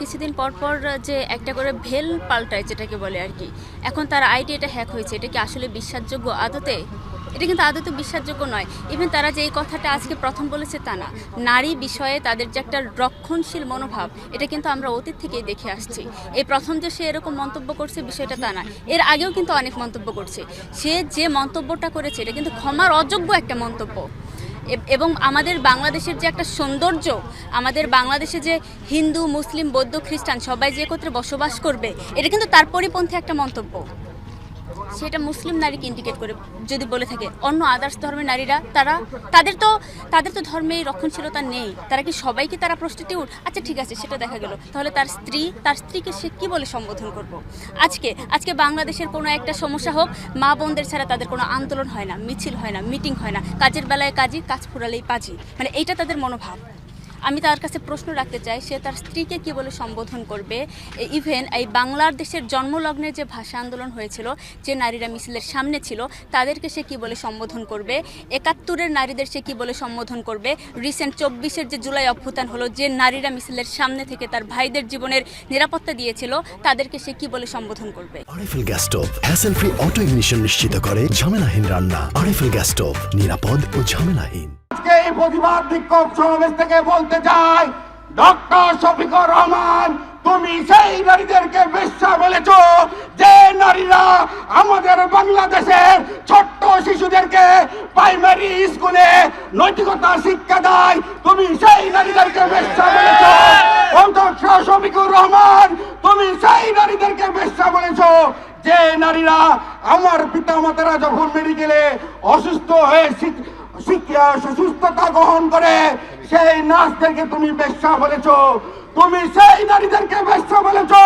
কিছুদিন পর পর যে একটা করে ভেল পাল্টায় যেটাকে বলে আর কি, এখন তার আইডি এটা হ্যাক হয়েছে, এটা কি আসলে বিশ্বাসযোগ্য আদতে? এটা কিন্তু আদতে বিশ্বাসযোগ্য নয়। ইভেন তারা যে এই কথাটা আজকে প্রথম বলেছে তা না, নারী বিষয়ে তাদের যে একটা রক্ষণশীল মনোভাব, এটা কিন্তু আমরা অতীত থেকেই দেখে আসছি। এই প্রথম যে সে এরকম মন্তব্য করছে বিষয়টা তা না, এর আগেও কিন্তু অনেক মন্তব্য করছে। সে যে মন্তব্যটা করেছে এটা কিন্তু ক্ষমার অযোগ্য একটা মন্তব্য। এবং আমাদের বাংলাদেশের যে একটা সৌন্দর্য, আমাদের বাংলাদেশে যে হিন্দু মুসলিম বৌদ্ধ খ্রিস্টান সবাই যে একত্রে বসবাস করবে, এটা কিন্তু তার পরিপন্থী একটা মন্তব্য। সেটা মুসলিম নারীকে ইন্ডিকেট করে যদি বলে থাকে। অন্য আদার্স ধর্মের নারীরা তাদের তো ধর্মে রক্ষণশীলতা নেই। তারা কি সবাইকে তারা প্রস্টিটিউট? আচ্ছা ঠিক আছে, সেটা দেখা গেল। তাহলে তার স্ত্রীকে সে কি বলে সম্বোধন করব? আজকে বাংলাদেশের কোনো একটা সমস্যা হোক, মা বোনদের ছাড়া তাদের কোনো আন্দোলন হয় না, মিছিল হয় না, মিটিং হয় না, কাজের বেলায় কাজী, কাজ ফুরালেই পাজি, মানে এইটা তাদের মনোভাব। আমি তার কাছে প্রশ্ন রাখতে চাই, সে তার স্ত্রীকে কি বলে সম্বোধন করবে? ইভেন এই বাংলাদেশের জন্মলগ্নের যে ভাষা আন্দোলন হয়েছিল, যে নারীরা মিছিলের সামনে ছিল, তাদেরকে সে কি বলে সম্বোধন করবে? ৭১-এর নারীদের সে কি বলে সম্বোধন করবে? রিসেন্ট ২৪-এর যে জুলাই অভ্যুত্থান হলো, যে নারীরা মিছিলের সামনে থেকে তার ভাইদের জীবনের নিরাপত্তা দিয়েছিল, তাদেরকে সে কি বলে সম্বোধন করবে? RFL gas stove hassle free auto ignition নিশ্চিত করে ঝামেলাহীন রান্না। আরএফএল গ্যাস স্টোভ, নিরাপদ ও ঝামেলাহীন। আজকে এই প্রতিবাদ বিক্ষোভ সমাবেশ থেকে বলতে চাই, ডক্টর শফিকুর রহমান, তুমি সেই নারীদেরকে বেশ্যা বলেছো যে নারীরা আমাদের বাংলাদেশের ছোট্ট শিশুদেরকে প্রাইমারি স্কুলে নৈতিকতা শিক্ষা দেয়। তুমি সেই নারীদেরকে বেশ্যা বলেছো। ডক্টর শফিকুর রহমান, তুমি সেই নারীদেরকে বেশ্যা বলেছো যে নারীরা আমার পিতামাতারা যখন মেডিকেলে অসুস্থ হয়ে সুস্থতা গ্রহণ করে, সেই নার্সদেরকে তুমি বেশ্যা বলেছো। তুমি সেই নারীদেরকে বেশ্যা বলেছো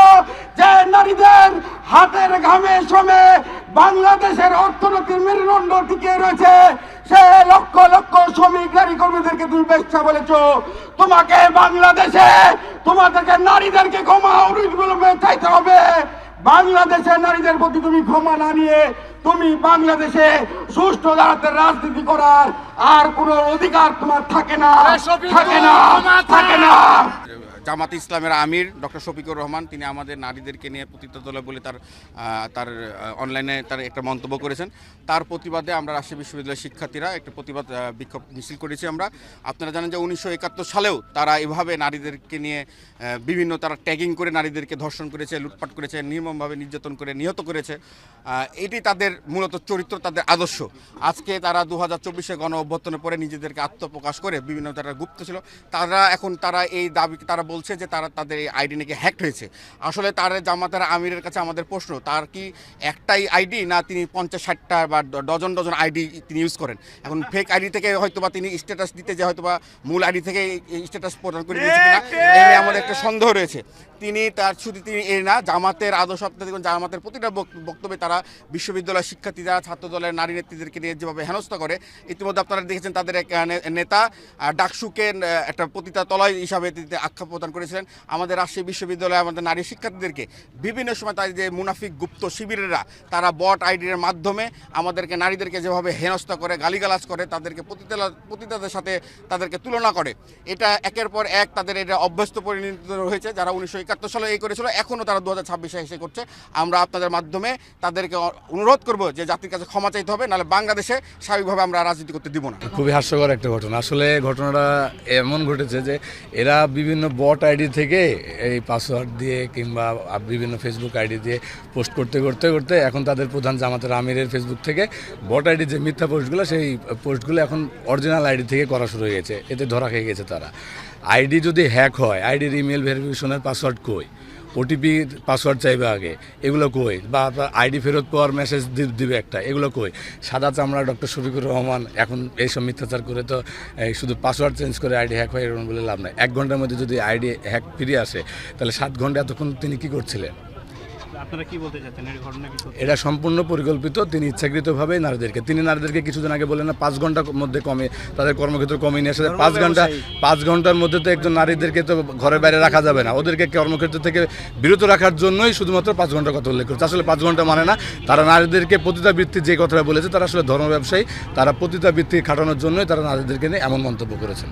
যে নারীদের হাতের ঘামে শ্রমে বাংলাদেশের অর্থনীতির মেরুদণ্ড টিকে রয়েছে, সে লক্ষ লক্ষ শ্রমিক নারী কর্মীদেরকে তুমি বেশ্যা বলেছো। তোমাকে বাংলাদেশে তোমাদেরকে নারীদেরকে ক্ষমা অবলম্বনে চাইতে হবে। বাংলাদেশের নারীদের প্রতি তুমি ক্ষমা না নিয়ে তুমি বাংলাদেশে সুষ্ঠু রাজনীতি করার আর কোনো অধিকার তোমার থাকে না। জামাতে ইসলামের আমির ডক্টর শফিকুর রহমান, তিনি আমাদের নারীদেরকে নিয়ে পতিত দলে বলে তার অনলাইনে তার একটা মন্তব্য করেছেন। তার প্রতিবাদে আমরা রাজশাহী বিশ্ববিদ্যালয়ের শিক্ষার্থীরা একটা প্রতিবাদ বিক্ষোভ মিছিল করেছি। আপনারা জানেন যে 1971 সালেও তারা এভাবে নারীদেরকে নিয়ে বিভিন্ন তারা ট্যাগিং করে নারীদেরকে ধর্ষণ করেছে, লুটপাট করেছে, নির্মমভাবে নির্যাতন করে নিহত করেছে। এটি তাদের মূলত চরিত্র, তাদের আদর্শ। আজকে তারা 2024-এ গণ অভ্যুত্থানের পরে নিজেদেরকে আত্মপ্রকাশ করে বিভিন্ন তারা গুপ্ত ছিল, তারা এই দাবি তারা বলছে যে তাদের এই আইডি নাকি হ্যাক হয়েছে। আসলে তার জামাতের আমিরের কাছে আমাদের প্রশ্ন, তার কি একটাই আইডি না তিনি 50-60টা বা ডজন আইডি তিনি ইউজ করেন? এখন ফেক আইডি থেকে হয়তোবা তিনি স্ট্যাটাস দিতে যে হয়তোবা মূল আইডি থেকে স্ট্যাটাস প্রদান করে দিয়েছে কিনা, এই নিয়ে আমাদের একটা সন্দেহ রয়েছে। তিনি এই না, জামাতের আদর্শ, জামাতের প্রতিটা বক্তব্যে তারা বিশ্ববিদ্যালয়ের শিক্ষার্থী যারা ছাত্র দলের নারী নেত্রীদেরকে নিয়ে যেভাবে হেনস্থা করে, ইতিমধ্যে আপনারা দেখেছেন তাদের এক নেতা ডাকসুকে একটা পতিতা তলয় হিসাবে আখ্যা প্রদান করেছিলেন। আমাদের রাজশাহী বিশ্ববিদ্যালয়ে আমাদের নারী শিক্ষার্থীদেরকে বিভিন্ন সময় তাদের যে মুনাফিক গুপ্ত শিবিরেরা তারা বট আইডির মাধ্যমে আমাদেরকে নারীদেরকে যেভাবে হেনস্থা করে, গালিগালাজ করে, তাদেরকে পতিতাদের সাথে তাদেরকে তুলনা করে, এটা একের পর এক তাদের এটা অভ্যস্ত পরিণত হয়েছে। যারা 1971 সালে এই করেছিল, এখনও তারা 2026-এ এসে করছে। আমরা আপনাদের মাধ্যমে তাদেরকে অনুরোধ করব যে জাতির কাছে ক্ষমা চাইতে হবে, নাহলে বাংলাদেশে স্বাভাবিকভাবে আমরা রাজনীতি করতে দিব না। খুবই হাস্যকর একটা ঘটনা। আসলে ঘটনাটা এমন ঘটেছে যে এরা বিভিন্ন বট আইডি থেকে এই পাসওয়ার্ড দিয়ে কিংবা বিভিন্ন ফেসবুক আইডি দিয়ে পোস্ট করতে এখন তাদের প্রধান জামাতের আমিরের ফেসবুক থেকে বট আইডি যে মিথ্যা পোস্টগুলো, সেই পোস্টগুলো এখন অরিজিনাল আইডি থেকে করা শুরু হয়ে গেছে। এতে ধরা খেয়ে গেছে তারা। আইডি যদি হ্যাক হয়, আইডির ইমেল ভেরিফিকেশনের পাসওয়ার্ড কই, ওটিপি পাসওয়ার্ড চাইবে আগে, এগুলো কই, বা আইডি ফেরত পাওয়ার মেসেজ দিবে একটা, এগুলো কই? সাদা চামড়া ডক্টর শফিকুর রহমান এখন এইসব মিথ্যাচার করে তো শুধু পাসওয়ার্ড চেঞ্জ করে আইডি হ্যাক হয় এরকম বলে লাভ নাই। 1 ঘন্টার মধ্যে যদি আইডি হ্যাক ফিরে আসে, তাহলে 7 ঘন্টা এতক্ষণ তিনি কি করছিলেন? আপনারা কি বলতে চাচ্ছেন, এই ঘটনা কি সত্যি? এটা সম্পূর্ণ পরিকল্পিত। তিনি ইচ্ছাকৃতভাবে নারীদেরকে কিছুদিন আগে বলেন না 5 ঘন্টার মধ্যে কমে তাদের কর্মক্ষেত্র কমিয়ে নিয়ে আসে। 5 ঘন্টার মধ্যে তো একজন নারীদেরকে তো ঘরের বাইরে রাখা যাবে না, ওদেরকে কর্মক্ষেত্র থেকে বিরত রাখার জন্যই শুধুমাত্র 5 ঘন্টার কথা উল্লেখ করছে। আসলে 5 ঘন্টা মানে না, তারা নারীদেরকে পতিতাবৃত্তি যে কথাটা বলেছে, তারা আসলে ধর্ম ব্যবসায়ী, তারা পতিতাবৃত্তি খাটানোর জন্যই তারা নারীদেরকে নিয়ে এমন মন্তব্য করেছেন।